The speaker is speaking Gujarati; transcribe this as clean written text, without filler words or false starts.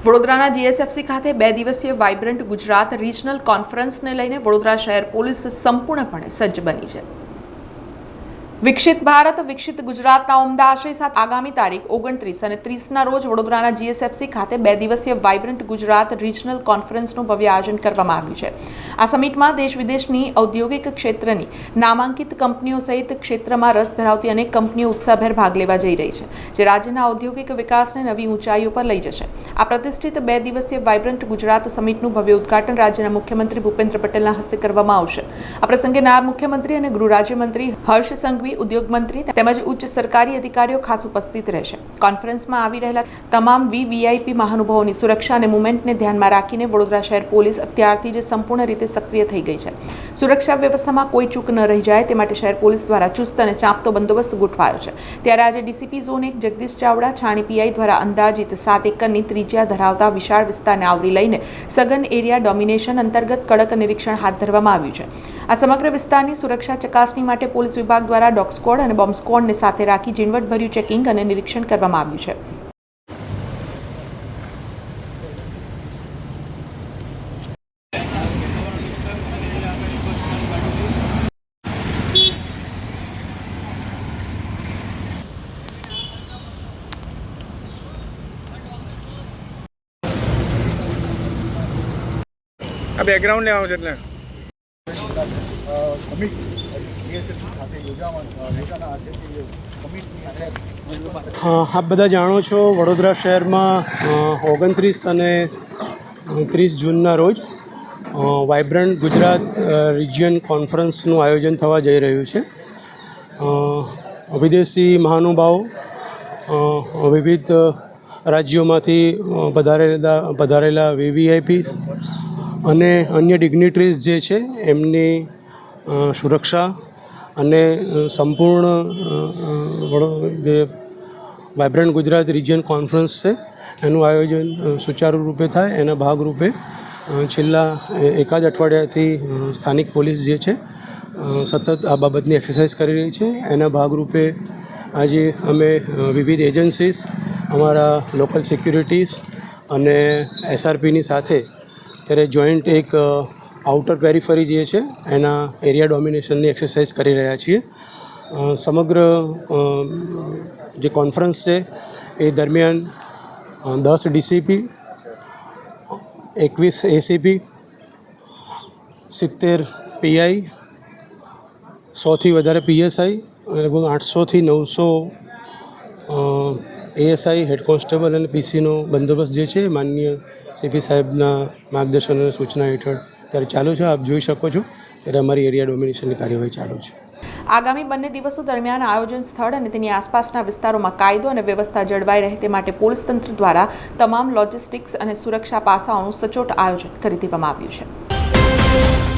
વડોદરાના જીએસએફસી ખાતે 2 દિવસીય વાઇબ્રન્ટ ગુજરાત રિજનલ કોન્ફરન્સને લઈને વડોદરા શહેર પોલીસ સંપૂર્ણપણે સજ્જ બની છે। વિકસિત ભારત વિકસિત ગુજરાતના ઉમદા આશય સાથે આગામી તારીખ 29 અને 30ના રોજ વડોદરાના જીએસએફસી ખાતે 2 દિવસીય વાઇબ્રન્ટ ગુજરાત રિજનલ કોન્ફરન્સનું ભવ્ય આયોજન કરવામાં આવ્યું છે। આ સમિટમાં દેશ વિદેશની ઔદ્યોગિક ક્ષેત્રની નામાંકિત કંપનીઓ સહિત ક્ષેત્રમાં રસ ધરાવતી અનેક કંપનીઓ ઉત્સાહભેર ભાગ લેવા જઈ રહી છે, જે રાજ્યના ઔદ્યોગિક વિકાસને નવી ઊંચાઈઓ પર લઈ જશે। આ પ્રતિષ્ઠિત 2 દિવસીય વાઇબ્રન્ટ ગુજરાત સમિટનું ભવ્ય ઉદ્ઘાટન રાજ્યના મુખ્યમંત્રી ભૂપેન્દ્ર પટેલના હસ્તે કરવામાં આવશે। આ પ્રસંગે નાયબ મુખ્યમંત્રી અને ગૃહ રાજ્યમંત્રી હર્ષ સંઘવી, ઉદ્યોગ મંત્રી તેમજ ઉચ્ચ સરકારી અધિકારીઓ ખાસ ઉપસ્થિત રહેશે। કોન્ફરન્સમાં આવી રહેલા તમામ વીવીઆઈપી મહાનુભાવોની સુરક્ષા અને મુવમેન્ટને ધ્યાનમાં રાખીને વડોદરા શહેર પોલીસ અત્યારથી જ સંપૂર્ણ રીતે સક્રિય થઈ ગઈ છે। સુરક્ષા વ્યવસ્થામાં કોઈ ચૂક ન રહી જાય તે માટે શહેર પોલીસ દ્વારા ચુસ્ત અને ચાંપતો બંદોબસ્ત ગોઠવાયો છે। ત્યારે આજે ડીસીપી ઝોન 1 જગદીશ ચાવડા, છાણી પીઆઈ દ્વારા અંદાજિત 7 એકરની ત્રિજ્યા ધરાવતા વિશાળ વિસ્તારને આવરી લઈને સઘન એરિયા ડોમિનેશન અંતર્ગત કડક નિરીક્ષણ હાથ ધરવામાં આવ્યું છે। આ સમગ્ર વિસ્તારની સુરક્ષા ચકાસણી માટે પોલીસ વિભાગ દ્વારા ડોગ સ્ક્વોડ અને બોમ્બ સ્ક્વોડને સાથે રાખી ઝીણવટભર્યું ચેકિંગ અને નિરીક્ષણ કરવામાં આવ્યું છે। આ બેકગ્રાઉન્ડ લેવાનું છે એટલે આપ બધા જાણો છો, વડોદરા શહેરમાં 29 અને 30 જૂનના રોજ વાઇબ્રન્ટ ગુજરાત રિજિયન કોન્ફરન્સનું આયોજન થવા જઈ રહ્યું છે। વિદેશી મહાનુભાવો, વિવિધ રાજ્યોમાંથી પધારેલા વીવીઆઈપી અને અન્ય ડિગ્નિટરીઝ જે છે એમની સુરક્ષા અને સંપૂર્ણ જે વાઇબ્રન્ટ ગુજરાત રિજિયન કોન્ફરન્સ છે એનું આયોજન સુચારુ રૂપે થાય એના ભાગરૂપે છેલ્લા એકાદ અઠવાડિયાથી સ્થાનિક પોલીસ જે છે સતત આ બાબતની એક્સરસાઇઝ કરી રહી છે। એના ભાગરૂપે આજે અમે વિવિધ એજન્સીસ, અમારા લોકલ સિક્યુરિટીઝ અને એસઆરપીની સાથે ત્યારે જોઈન્ટ એક આઉટર પેરીફરી જે છે એના એરિયા ડોમિનેશનની એક્સરસાઇઝ કરી રહ્યા છીએ। સમગ્ર જે કોન્ફરન્સ છે એ દરમિયાન 10 ડીસીપી, 21 એસીપી, 70 પીઆઈ, 100થી વધારે પીએસઆઈ, લગભગ 800થી 900 એએસઆઈ, હેડ કોન્સ્ટેબલ અને પીસીનો બંદોબસ્ત જે છે માનનીય સીપી સાહેબના માર્ગદર્શન અને સૂચના હેઠળ ત્યારે ચાલુ છે। આપ જોઈ શકો છો ત્યારે અમારી એરિયા ડોમિનેશનની કાર્યવાહી ચાલુ છે। આગામી બંને દિવસો દરમિયાન આયોજન સ્થળ અને તેની આસપાસના વિસ્તારોમાં કાયદો અને વ્યવસ્થા જળવાઈ રહે તે માટે પોલીસ તંત્ર દ્વારા તમામ લોજિસ્ટિક્સ અને સુરક્ષા પાસાઓનું સચોટ આયોજન કરી દેવામાં આવ્યું છે।